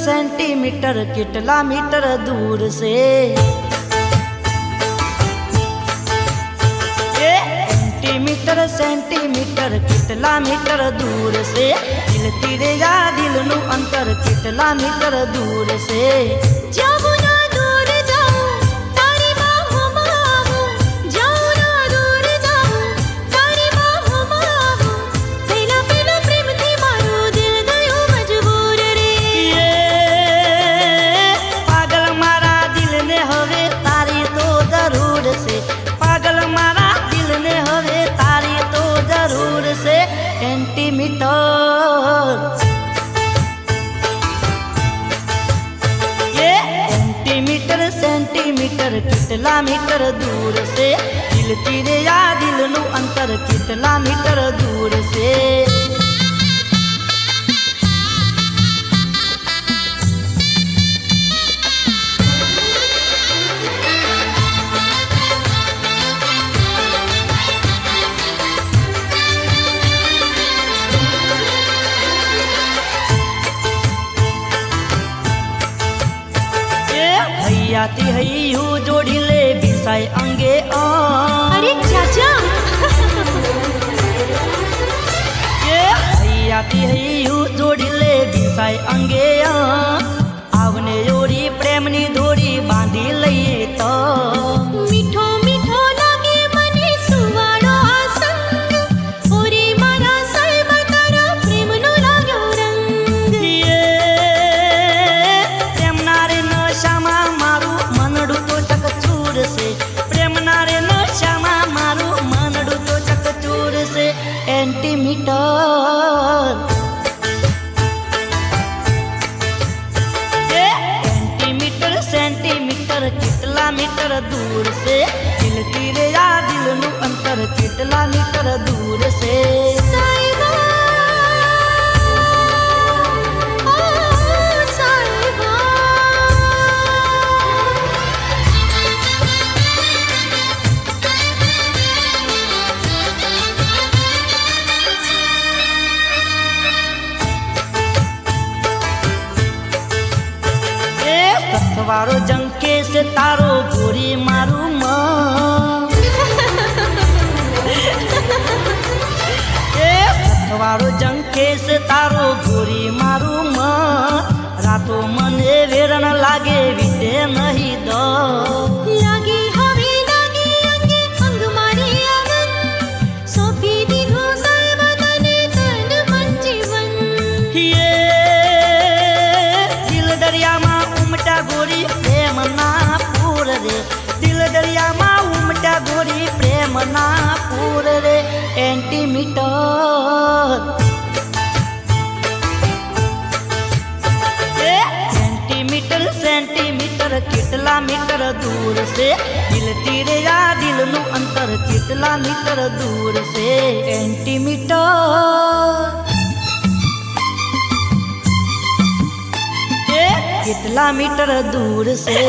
centimetre कितला metre दूर से सेंटीमीटर कितला मीटर दूर से दिल तीरे या दिल नु अंतर कितला मीटर दूर से जाऊं ना दूर जाऊं तारी बाहों में आऊं जाऊं ना दूर जाऊं तारी बाहों में आऊं पहला पहला प्रेम थी मारो दिल गयो मजबूर रे ये पागल मारा दिल ने हवे तारी तो जरूर से पागल मारा दिल ने हवे तारी तो जरूर से सेंटीमीटर कितला मीटर दूर से दिल तीरे या दिल नु अंतर कितला मीटर दूर से हयाती हयू जोड़िले बिसाई अंगे अरे चाचा ये हयाती हयू जोड़िले बिसाई अंगे आवने योरी प्रेमनी धोरी बांधी लईए तो मीठो मीठो लागे मने सुवाड़ो आसंग ओरे मारा साहेबा तारा प्रेमनो लाग्यो रंग ये प्रेमना रे नशामा मारू मनडू तो चकचूर से प्रेमना रे नशामा मारू मनडू तो चकचूर से सेंटीमीटर कितला मीटर दूर से दिल तीरे या दिल नु अंतर कितला मीटर दूर से साहिबा ओ साहिबा सतवारो जंके से तारो गोरी मारू सतवारो जंके से तारो गोरी मारू रातो मने वेरन लागे विते नहीं दो लागे हवे लागे अंगे अंग मारे आंगन सोपी दीधो साहिबा तने तन मन जीवन ये दिल दरिया मा उमटा गोरी प्रेम ना पूर रे दिल दरिया मा उमटा गोरी प्रेम ना पूर रे सेंटीमीटर कितला मीटर दूर से दिल तीरे या दिल नु अंतर कितला मीटर दूर से कितला मीटर दूर से